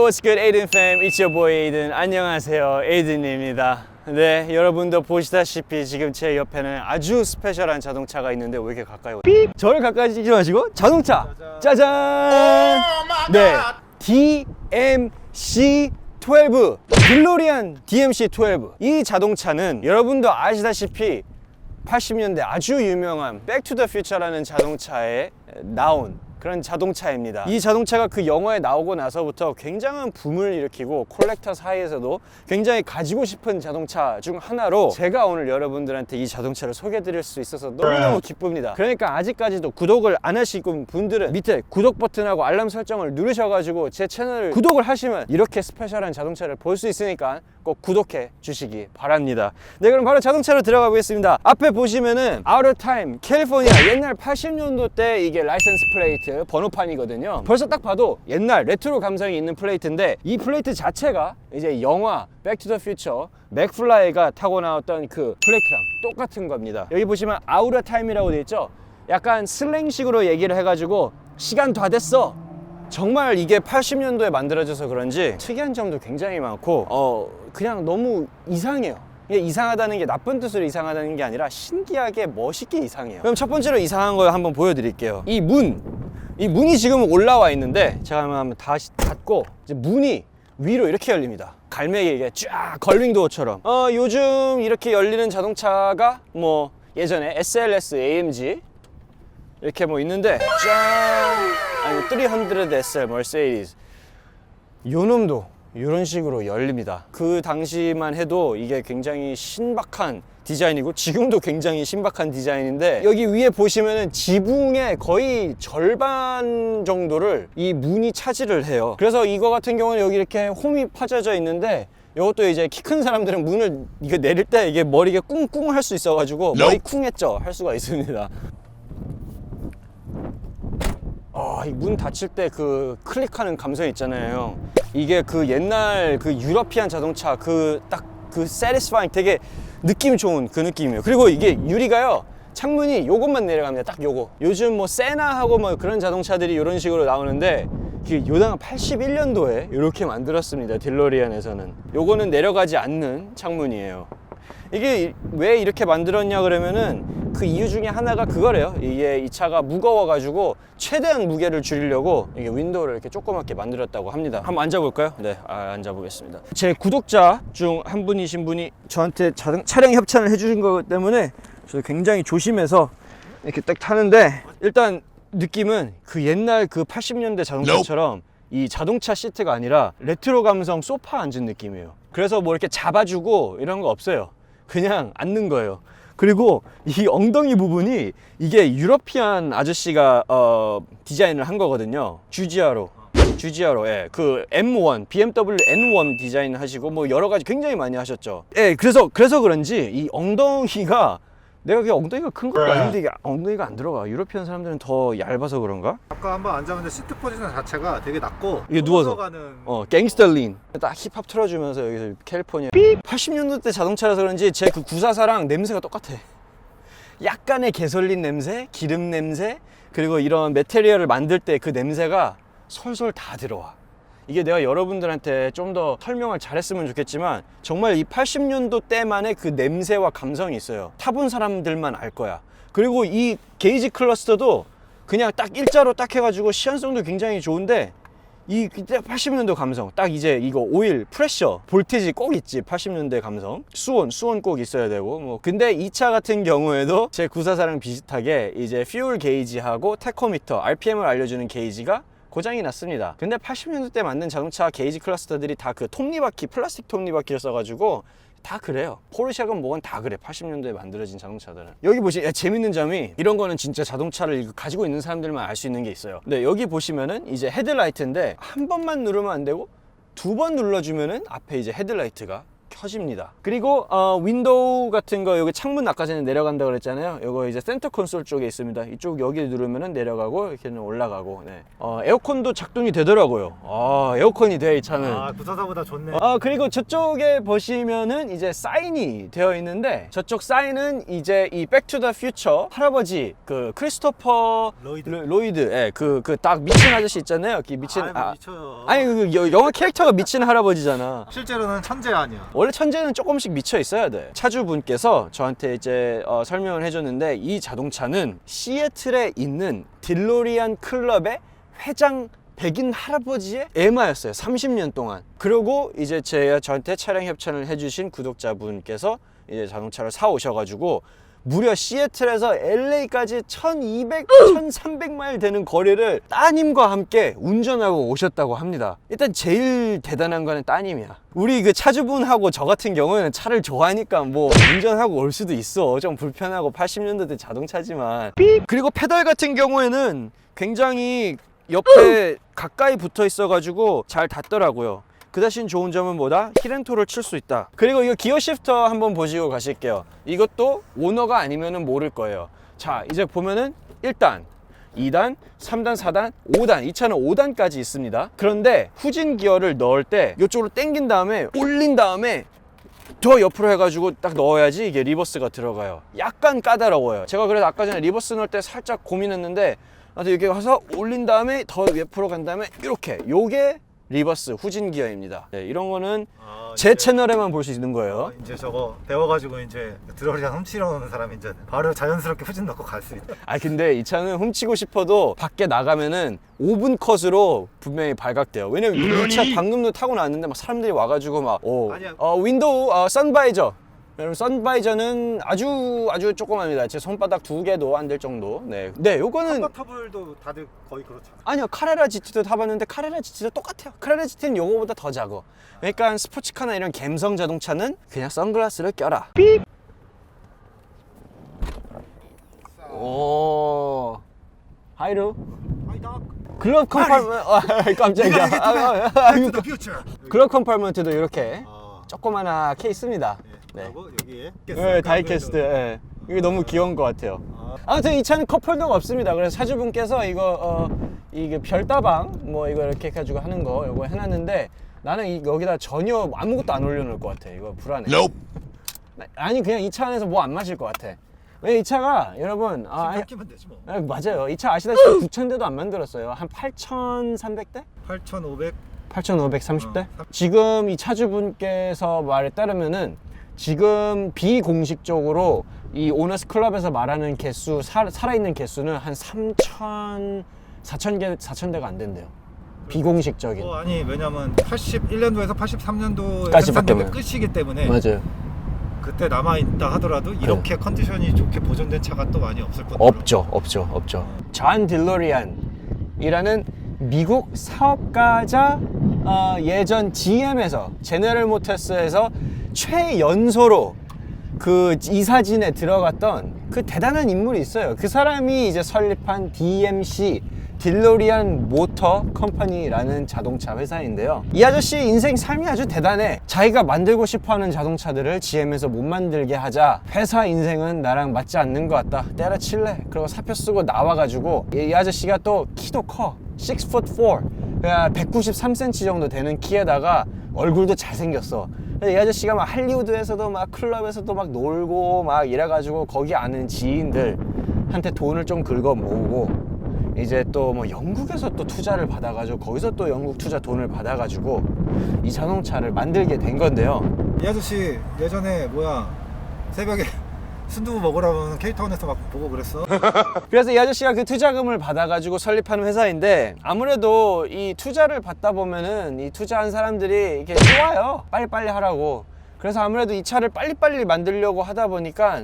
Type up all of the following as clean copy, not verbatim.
what's good, Aiden fam? It's your boy Aiden. 안녕하세요, Aiden입니다. 네, 여러분도 보시다시피 지금 제 옆에는 아주 스페셜한 자동차가 있는데 왜 이렇게 가까이 오죠? 저를 가까이 찍지 마시고 자동차! 짜잔! 네, DMC12 딜로리안 DMC12. 이 자동차는 여러분도 아시다시피 80년대 아주 유명한 백투더퓨처라는 자동차에 나온 그런 자동차입니다. 이 자동차가 그 영화에 나오고 나서부터 굉장한 붐을 일으키고 콜렉터 사이에서도 굉장히 가지고 싶은 자동차 중 하나로 제가 오늘 여러분들한테 이 자동차를 소개해 드릴 수 있어서 너무너무 기쁩니다. 그러니까 아직까지도 구독을 안 하시고 분들은 밑에 구독 버튼하고 알람 설정을 누르셔가지고 제 채널을 구독을 하시면 이렇게 스페셜한 자동차를 볼 수 있으니까 꼭 구독해 주시기 바랍니다. 네, 그럼 바로 자동차로 들어가 보겠습니다. 앞에 보시면은 Out of Time 캘리포니아, 옛날 80년도 때 이게 라이센스 플레이트 번호판이거든요. 벌써 딱 봐도 옛날 레트로 감성이 있는 플레이트인데 이 플레이트 자체가 이제 영화 백투더퓨처 맥플라이가 타고 나왔던 그 플레이트랑 똑같은 겁니다. 여기 보시면 Out of Time이라고 되어 있죠. 약간 슬랭식으로 얘기를 해가지고 시간 다 됐어. 정말 이게 80년도에 만들어져서 그런지 특이한 점도 굉장히 많고 그냥 너무 이상해요. 이게 이상하다는 게 나쁜 뜻으로 이상하다는 게 아니라 신기하게 멋있게 이상해요. 그럼 첫 번째로 이상한 거 한번 보여드릴게요. 이 문이 지금 올라와 있는데 제가 한번 다시 닫고 이제 문이 위로 이렇게 열립니다. 갈매기 이게 쫙 걸링도어처럼. 요즘 이렇게 열리는 자동차가 뭐 예전에 SLS, AMG 이렇게 뭐 있는데 짠! 아니 300SL 머세디스 요 놈도 이런 식으로 열립니다. 그 당시만 해도 이게 굉장히 신박한 디자인이고 지금도 굉장히 신박한 디자인인데 여기 위에 보시면은 지붕의 거의 절반 정도를 이 문이 차지를 해요. 그래서 이거 같은 경우는 여기 이렇게 홈이 파져져 있는데 이것도 이제 키 큰 사람들은 문을 이거 내릴 때 이게 머리가 꿍꿍 할 수 있어가지고 머리 쿵했죠 할 수가 있습니다. 이 문 닫힐 때 그 클릭하는 감성 있잖아요. 이게 그 옛날 그 유러피안 자동차 그 딱 그 satisfying 되게 느낌 좋은 그 느낌이에요. 그리고 이게 유리가요 창문이 요것만 내려갑니다. 딱 요거. 요즘 뭐 세나하고 뭐 그런 자동차들이 이런 식으로 나오는데 이게 요당 81년도에 이렇게 만들었습니다. 딜로리안에서는. 요거는 내려가지 않는 창문이에요. 이게 왜 이렇게 만들었냐 그러면은 그 이유 중에 하나가 그거래요. 이게 이 차가 무거워가지고 최대한 무게를 줄이려고 이게 윈도우를 이렇게 조그맣게 만들었다고 합니다. 한번 앉아볼까요? 네, 앉아보겠습니다. 제 구독자 중 한 분이신 분이 저한테 차량 협찬을 해주신 거기 때문에 저도 굉장히 조심해서 이렇게 딱 타는데 일단 느낌은 그 옛날 그 80년대 자동차처럼 이 자동차 시트가 아니라 레트로 감성 소파 앉은 느낌이에요. 그래서 뭐 이렇게 잡아주고 이런 거 없어요. 그냥 앉는 거예요. 그리고 이 엉덩이 부분이 이게 유러피안 아저씨가 디자인을 한 거거든요. 주지아로 예, 그 M1 BMW N1 디자인 하시고 뭐 여러 가지 굉장히 많이 하셨죠. 예, 그래서 그런지 이 엉덩이가 내가 그게 엉덩이가 큰 것도 아닌데 이게 엉덩이가 안 들어가. 유러피안 사람들은 더 얇아서 그런가? 아까 한번 앉았는데 시트 포지션 자체가 되게 낮고 이게 누워서 가는 갱스터 린 딱 힙합 틀어주면서 여기서 캘리포니아 80년대 자동차라서 그런지 제 그 944랑 냄새가 똑같아. 약간의 개솔린 냄새, 기름 냄새, 그리고 이런 매테리얼을 만들 때 그 냄새가 솔솔 다 들어와. 이게 내가 여러분들한테 좀 더 설명을 잘했으면 좋겠지만 정말 이 80년도 때만의 그 냄새와 감성이 있어요. 타본 사람들만 알 거야. 그리고 이 게이지 클러스터도 그냥 딱 일자로 딱 해가지고 시연성도 굉장히 좋은데 이 그때 80년대 감성 딱 이제 이거 오일 프레셔 볼티지 꼭 있지. 80년대 감성 수온 꼭 있어야 되고 뭐 근데 이 차 같은 경우에도 제 944랑 비슷하게 이제 퓨얼 게이지하고 테코미터 RPM을 알려주는 게이지가 고장이 났습니다. 근데 80년대 때 만든 자동차 게이지 클러스터들이 다 그 톱니바퀴 플라스틱 톱니바퀴를 써가지고 다 그래요. 포르쉐건 뭐건 다 그래. 80년도에 만들어진 자동차들은. 여기 보시면 재밌는 점이 이런 거는 진짜 자동차를 가지고 있는 사람들만 알 수 있는 게 있어요. 네, 여기 보시면은 이제 헤드라이트인데 한 번만 누르면 안 되고 두 번 눌러주면은 앞에 이제 헤드라이트가 켜집니다. 그리고 윈도우 같은 거 여기 창문 아까 전에 내려간다 그랬잖아요. 이거 이제 센터 콘솔 쪽에 있습니다. 이쪽 여기 누르면은 내려가고 이렇게는 올라가고. 네. 에어컨도 작동이 되더라고요. 에어컨이 돼 이 차는. 아 부사사보다 좋네. 그리고 저쪽에 보시면은 이제 사인이 되어 있는데 저쪽 사인은 이제 이 백투더 퓨처 할아버지 그 크리스토퍼 로이드 예, 그 딱 미친 아저씨 있잖아요. 그 미친 미쳐요. 아니 그 영화 캐릭터가 미친 할아버지잖아. 실제로는 천재 아니야. 원래 천재는 조금씩 미쳐 있어야 돼. 차주분께서 저한테 이제 설명을 해줬는데 이 자동차는 시애틀에 있는 딜로리안 클럽의 회장 백인 할아버지의 에마였어요. 30년 동안. 그리고 이제 저한테 차량 협찬을 해주신 구독자분께서 이제 자동차를 사 오셔가지고 무려 시애틀에서 LA까지 1200, 1300마일 되는 거리를 따님과 함께 운전하고 오셨다고 합니다. 일단 제일 대단한 거는 따님이야. 우리 그 차주분하고 저 같은 경우에는 차를 좋아하니까 뭐 운전하고 올 수도 있어. 좀 불편하고 80년대 자동차지만. 그리고 페달 같은 경우에는 굉장히 옆에 가까이 붙어 있어가지고 잘 닿더라고요. 그 대신 좋은 점은 뭐다? 힐앤토를 칠 수 있다. 그리고 이거 기어 시프터 한번 보시고 가실게요. 이것도 오너가 아니면 모를 거예요. 자, 이제 보면은 1단, 2단, 3단, 4단, 5단. 이 차는 5단까지 있습니다. 그런데 후진 기어를 넣을 때 이쪽으로 당긴 다음에 올린 다음에 더 옆으로 해가지고 딱 넣어야지 이게 리버스가 들어가요. 약간 까다로워요. 제가 그래서 아까 전에 리버스 넣을 때 살짝 고민했는데 이렇게 가서 올린 다음에 더 옆으로 간 다음에 이렇게 요게 리버스 후진 기어입니다. 네, 이런 거는 제 채널에만 볼 수 있는 거예요. 이제 저거 배워가지고 이제 드러리안 훔치러 오는 사람 이제 바로 자연스럽게 후진 넣고 갈 수 있다. 근데 이 차는 훔치고 싶어도 밖에 나가면은 5분 컷으로 분명히 발각돼요. 왜냐면 이 차 방금도 타고 나왔는데 막 사람들이 와가지고 막 윈도우 선바이저. 여러분 선바이저는 아주 조그맣니다. 제 손바닥 2개도 안 될 정도. 네, 요거는 컨버터블도 다들 거의 그렇잖아. 아니요, 카레라 GT도 타봤는데 카레라 GT도 똑같아요. 카레라 GT는 요거보다 더 작아. 그러니까 스포츠카나 이런 갬성 자동차는 그냥 선글라스를 껴라. 삐. 오, 하이루. 글럽 컴파트먼트. 깜짝이야. 글럽 컴파트먼트도 이렇게 조그마하게 있습니다. 네. 그리고 여기에 네, 다이캐스트. 네. 이게 너무 귀여운 것 같아요. 아무튼 이 차는 컵홀더가 없습니다. 그래서 차주분께서 이거 이게 별다방 뭐 이거 이렇게 해가지고 하는 거 이거 해놨는데 나는 여기다 전혀 아무것도 안 올려놓을 것 같아. 이거 불안해. 아니 그냥 이 차 안에서 뭐 안 마실 것 같아. 왜 이 차가 여러분 끼면 되지 뭐. 맞아요. 이 차 아시다시피 9,000대도 안 만들었어요. 한 8,300대? 8,500. 8,530대? 지금 이 차주분께서 말에 따르면은 지금 비공식적으로 이 오너스 클럽에서 말하는 개수, 살아있는 개수는 한 4,000대가 안 된대요. 비공식적인. 아니 왜냐면 81년도에서 83년도에 까지 생산된 게 끝이기 때문에 맞아요. 그때 남아있다 하더라도 이렇게 컨디션이 좋게 보존된 차가 또 많이 없을 거예요. 없죠. 존 딜로리안이라는 미국 사업가자 예전 GM에서 제너럴 모터스에서 최연소로 그 이사진에 들어갔던 그 대단한 인물이 있어요. 그 사람이 이제 설립한 DMC 딜로리안 모터 컴퍼니라는 자동차 회사인데요. 이 아저씨 인생 삶이 아주 대단해. 자기가 만들고 싶어하는 자동차들을 GM에서 못 만들게 하자 회사 인생은 나랑 맞지 않는 것 같다. 때려칠래. 그리고 사표 쓰고 나와가지고 이 아저씨가 또 키도 커. 6'4", 193cm 정도 되는 키에다가 얼굴도 잘생겼어. 이 아저씨가 막 할리우드에서도 막 클럽에서도 막 놀고 막 이래가지고 거기 아는 지인들한테 돈을 좀 긁어 모으고 이제 또 뭐 영국에서 또 투자를 받아가지고 거기서 또 영국 투자 돈을 받아가지고 이 자동차를 만들게 된 건데요. 이 아저씨 예전에 새벽에 순두부 먹으라면 케이타운에서 막 보고 그랬어. 그래서 이 아저씨가 그 투자금을 받아가지고 설립한 회사인데 아무래도 이 투자를 받다 보면은 이 투자한 사람들이 이렇게 좋아요. 빨리빨리 하라고. 그래서 아무래도 이 차를 빨리빨리 만들려고 하다 보니까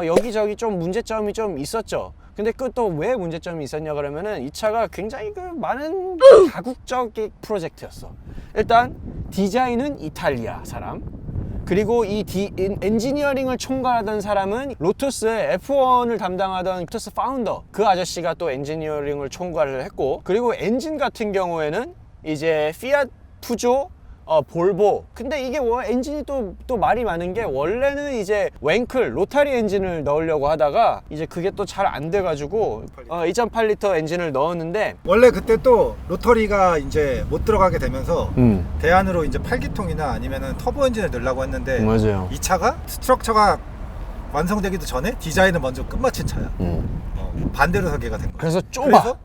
여기저기 좀 문제점이 좀 있었죠. 근데 그 또 왜 문제점이 있었냐 그러면은 이 차가 굉장히 그 많은 다국적인 프로젝트였어. 일단 디자인은 이탈리아 사람, 그리고 이 엔지니어링을 총괄하던 사람은 로투스의 F1을 담당하던 로투스 파운더, 그 아저씨가 또 엔지니어링을 총괄을 했고, 그리고 엔진 같은 경우에는 이제 피아트 푸조 볼보. 근데 이게 뭐 엔진이 또 말이 많은 게 원래는 이제 웬클 로타리 엔진을 넣으려고 하다가 이제 그게 또 잘 안 돼가지고 2.8리터 엔진을 넣었는데 원래 그때 또 로터리가 이제 못 들어가게 되면서 대안으로 이제 8기통이나 아니면은 터보 엔진을 넣으려고 했는데 맞아요. 이 차가 스트럭처가 완성되기도 전에 디자인을 먼저 끝마친 차야. 반대로 설계가 된 거야. 그래서 좁아.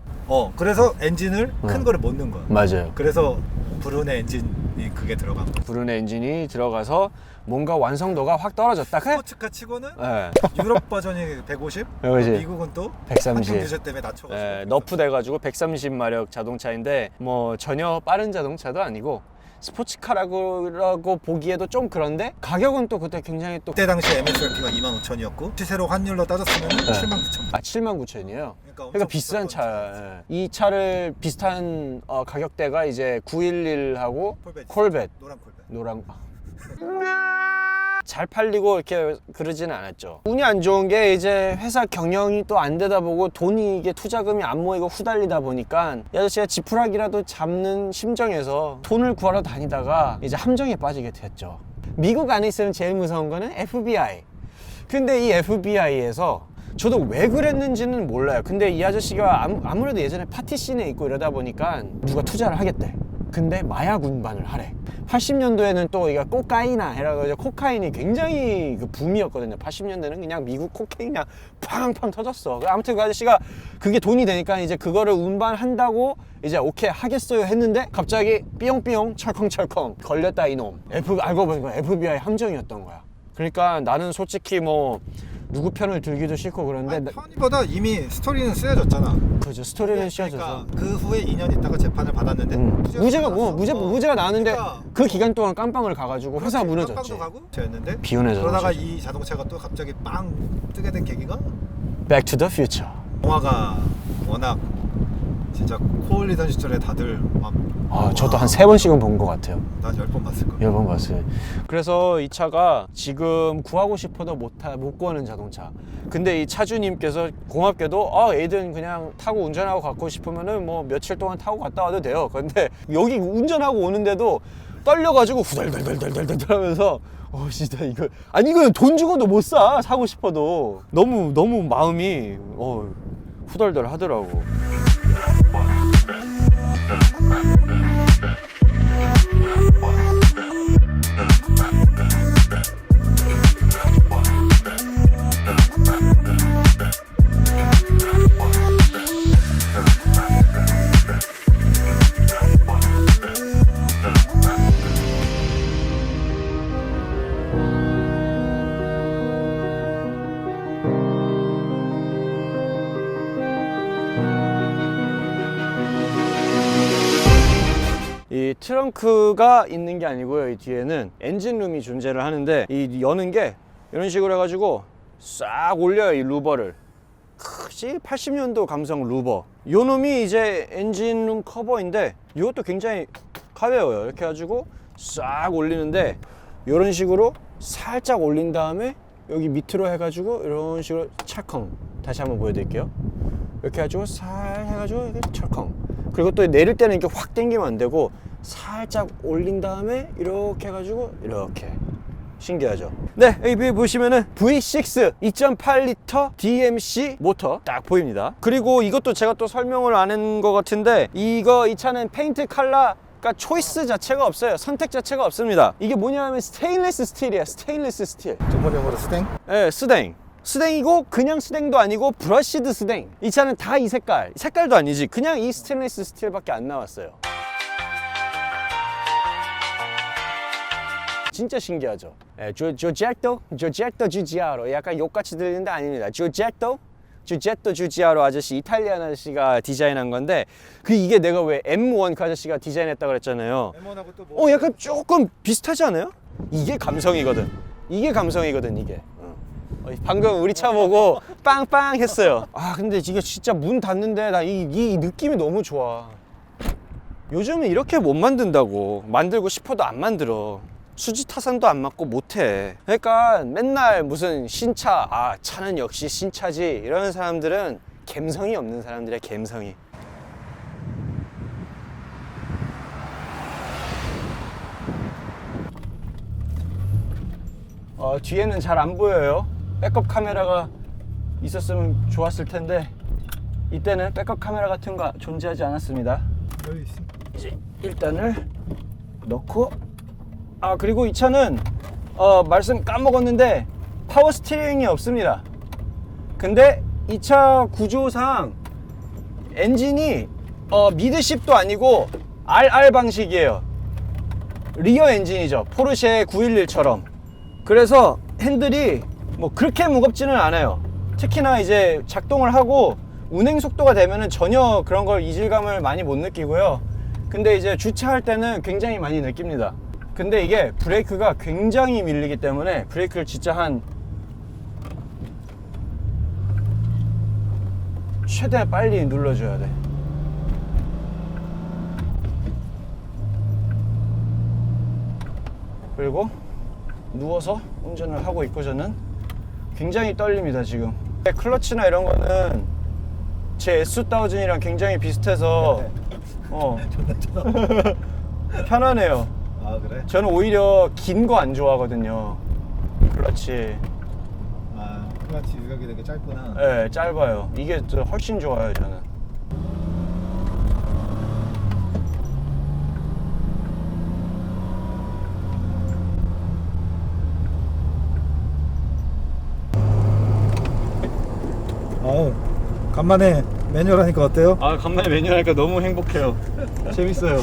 그래서 엔진을 큰 거를 못 넣은 거야. 맞아요. 그래서 브룬의 엔진이 그게 들어간 거야. 브룬의 엔진이 들어가서 뭔가 완성도가 확 떨어졌다. 그래? 스포츠카 치고는 네. 유럽 버전이 150, 그렇지. 미국은 또 130. 한통 디젤 때문에 낮춰가지고. 너프 돼가지고 130마력 자동차인데 뭐 전혀 빠른 자동차도 아니고 스포츠카라고 보기에도 좀 그런데 가격은 또 그때 굉장히 또 그때 당시 MSRP가 25,000이었고 시세로 환율로 따졌으면 79,000. 79,000이에요. 그러니까 그러니까 비싼 차. 이 차를 비슷한 가격대가 이제 911하고 콜벳. 노란 콜벳. 노란 잘 팔리고 이렇게 그러지는 않았죠. 운이 안 좋은 게 이제 회사 경영이 또 안 되다 보고 돈이 이게 투자금이 안 모이고 후달리다 보니까 이 아저씨가 지푸라기라도 잡는 심정에서 돈을 구하러 다니다가 이제 함정에 빠지게 됐죠. 미국 안에 있으면 제일 무서운 거는 FBI. 근데 이 FBI에서 저도 왜 그랬는지는 몰라요. 근데 이 아저씨가 아무래도 예전에 파티 씬에 있고 이러다 보니까 누가 투자를 하겠대. 근데 마약 운반을 하래. 80년도에는 또 이게 코카이나 해라고 코카인이 굉장히 그 붐이었거든요. 80년대는 그냥 미국 코카인 그냥 팡팡 터졌어. 아무튼 그 아저씨가 그게 돈이 되니까 이제 그거를 운반한다고 이제 오케이 하겠어요 했는데 갑자기 삐용삐용 철컹철컹 걸렸다 이놈. 알고 보니까 FBI 함정이었던 거야. 그러니까 나는 솔직히 뭐 누구 편을 들기도 싫고 그런데 편이보다 이미 스토리는 쓰여졌잖아. 그죠. 스토리는 씌워져서 그러니까 그 후에 2년 있다가 재판을 받았는데 무죄가 나왔는데 그러니까 그 기간 동안 깜빵을 가가지고 회사 무너졌지. 깜빵도 가고 였는데 비운의 그러다가 자동차. 이 자동차가 또 갑자기 빵 뜨게 된 계기가 Back to the Future. 영화가 워낙 진짜 코올리던 시절에 다들 막 저도 한 3번씩은 본 것 같아요. 난 10번 봤을 거야. 10번 봤어요. 그래서 이 차가 지금 구하고 싶어도 못 구하는 자동차. 근데 이 차주님께서 고맙게도 애들은 그냥 타고 운전하고 갖고 싶으면은 뭐 며칠 동안 타고 갔다 와도 돼요. 근데 여기 운전하고 오는데도 떨려가지고 후덜덜덜덜덜 하면서 진짜 이거는 돈 주고도 못 사고 싶어도 너무 마음이 후덜덜 하더라고. 이 트렁크가 있는 게 아니고요. 이 뒤에는 엔진룸이 존재를 하는데 이 여는 게 이런 식으로 해가지고 싹 올려요. 이 루버를. 크지 80년도 감성 루버. 요 놈이 이제 엔진룸 커버인데 이것도 굉장히 가벼워요. 이렇게 해가지고 싹 올리는데 이런 식으로 살짝 올린 다음에 여기 밑으로 해가지고 이런 식으로 찰컹. 다시 한번 보여드릴게요. 이렇게 해가지고 살 해가지고 이렇게 철컹. 그리고 또 내릴 때는 이렇게 확 당기면 안 되고 살짝 올린 다음에 이렇게 해가지고 이렇게. 신기하죠? 네, 여기 보시면은 V6 2.8리터 DMC 모터 딱 보입니다. 그리고 이것도 제가 또 설명을 안 한 것 같은데 이 차는 페인트 컬러가 초이스 자체가 없어요. 선택 자체가 없습니다. 이게 뭐냐면 스테인리스 스틸이에요. 스테인리스 스틸. 중국용어로 스탱? 네, 스댕. 스댕이고 그냥 스댕도 아니고 브러시드 스댕. 이 차는 다 이 색깔도 아니지. 그냥 이 스테인리스 스틸밖에 안 나왔어요. 진짜 신기하죠. 조jetto GGR로 약간 욕같이 들리는데 아닙니다. 조jetto GGR로 아저씨, 이탈리안 아저씨가 디자인한 건데 이게 내가 왜 M1 그 아저씨가 디자인했다고 그랬잖아요. M1하고 또 뭐? 약간 조금 비슷하지 않아요? 이게 감성이거든. 이게. 방금 우리 차 보고 빵빵 했어요. 근데 이게 진짜 문 닫는데 나 이 느낌이 너무 좋아. 요즘은 이렇게 못 만든다고. 만들고 싶어도 안 만들어. 수지 타산도 안 맞고 못해. 그러니까 맨날 무슨 신차, 차는 역시 신차지 이러는 사람들은 감성이 없는 사람들이야. 감성이. 뒤에는 잘 안 보여요. 백업 카메라가 있었으면 좋았을 텐데 이때는 백업 카메라 같은 거 존재하지 않았습니다. 여기 있습니다. 이제 1단을 넣고, 그리고 이 차는 말씀 까먹었는데 파워 스티어링이 없습니다. 근데 이 차 구조상 엔진이 미드십도 아니고 RR 방식이에요. 리어 엔진이죠. 포르쉐 911처럼. 그래서 핸들이 뭐 그렇게 무겁지는 않아요. 특히나 이제 작동을 하고 운행 속도가 되면은 전혀 그런 걸 이질감을 많이 못 느끼고요. 근데 이제 주차할 때는 굉장히 많이 느낍니다. 근데 이게 브레이크가 굉장히 밀리기 때문에 브레이크를 진짜 한 최대한 빨리 눌러줘야 돼. 그리고 누워서 운전을 하고 있고 저는 굉장히 떨립니다 지금. 클러치나 이런 거는 제 S2000이랑 굉장히 비슷해서 편하네요. 아 그래? 저는 오히려 긴 거 안 좋아하거든요. 클러치. 클러치 유격이 되게 짧구나. 네, 짧아요. 이게 훨씬 좋아요 저는. 간만에 매뉴얼 하니까 어때요? 간만에 매뉴얼 하니까 너무 행복해요. 재밌어요.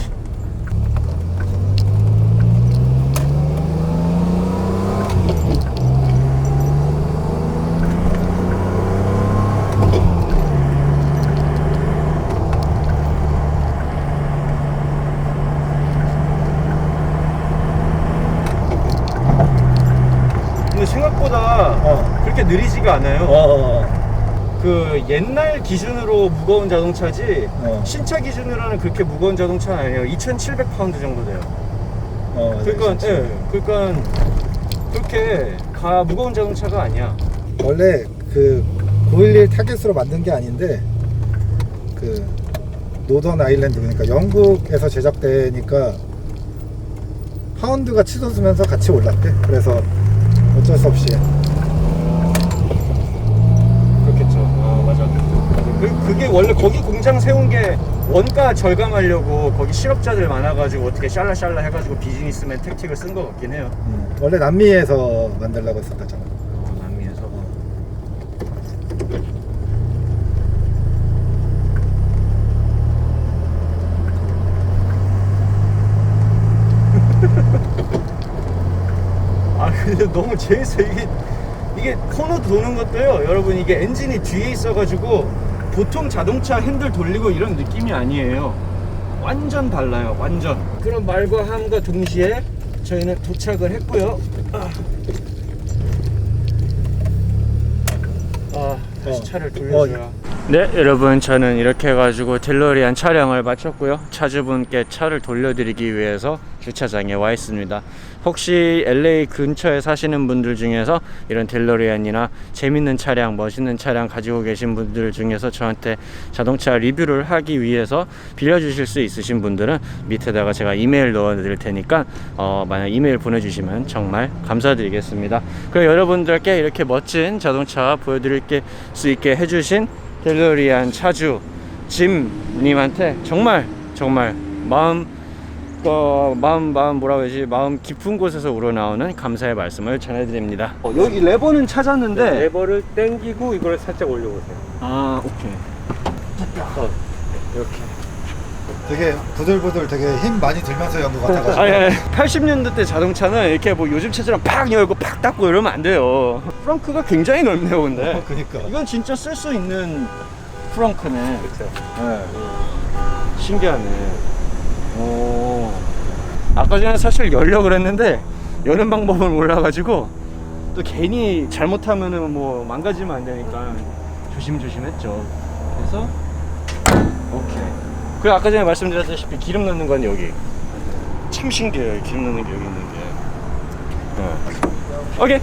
근데 생각보다 그렇게 느리지가 않아요. 그 옛날 기준으로 무거운 자동차지 신차 기준으로는 그렇게 무거운 자동차는 아니에요. 2,700파운드 정도 돼요. 그러니까 그러니까 그렇게 무거운 자동차가 아니야. 원래 그 911 타겟으로 만든 게 아닌데 그 노던 아일랜드, 그러니까 영국에서 제작되니까 파운드가 치솟으면서 같이 올랐대. 그래서 어쩔 수 없이. 그렇겠죠. 맞아. 그게 원래 거기 공장 세운 게 원가 절감하려고 거기 실업자들 많아가지고 어떻게 샬라샬라 해가지고 비즈니스맨 택틱을 쓴 것 같긴 해요. 원래 남미에서 만들려고 했었다잖아. 남미에서. 근데 너무 재밌어요. 이게 코너 도는 것도요, 여러분, 이게 엔진이 뒤에 있어가지고 보통 자동차 핸들 돌리고 이런 느낌이 아니에요. 완전 달라요, 완전. 그런 말과 함과 동시에 저희는 도착을 했고요. 다시 차를 돌려줘요. 네, 여러분, 저는 이렇게 해가지고 델로리안 촬영을 마쳤고요. 차주분께 차를 돌려드리기 위해서 주차장에 와 있습니다. 혹시 LA 근처에 사시는 분들 중에서 이런 델로리안이나 재밌는 차량, 멋있는 차량 가지고 계신 분들 중에서 저한테 자동차 리뷰를 하기 위해서 빌려주실 수 있으신 분들은 밑에다가 제가 이메일 넣어 드릴 테니까 만약 이메일 보내주시면 정말 감사드리겠습니다. 그리고 여러분들께 이렇게 멋진 자동차 보여드릴 수 있게 해주신 델로리안 차주 짐님한테 정말 마음 뭐라고 해야지, 마음 깊은 곳에서 우러나오는 감사의 말씀을 전해드립니다. 여기 레버는 찾았는데 레버를 당기고 이걸 살짝 올려보세요. 오케이. 이렇게. 되게 부들부들 되게 힘 많이 들면서 연 것 같아가지고. 80년대 때 자동차는 이렇게 뭐 요즘 차처럼 팍 열고 팍 닫고 이러면 안 돼요. 프렁크가 굉장히 넓네요, 근데. 그니까. 이건 진짜 쓸 수 있는 프렁크네. 그렇죠. 네. 신기하네. 오. 아까 전에 사실 열려고 그랬는데 여는 방법을 몰라가지고 또 괜히 잘못하면은 뭐 망가지면 안 되니까 조심했죠. 그래서 오케이. 그리고 아까 전에 말씀드렸다시피 기름 넣는 건 여기. 참 신기해요, 기름 넣는 게 여기 있는 게. 오케이.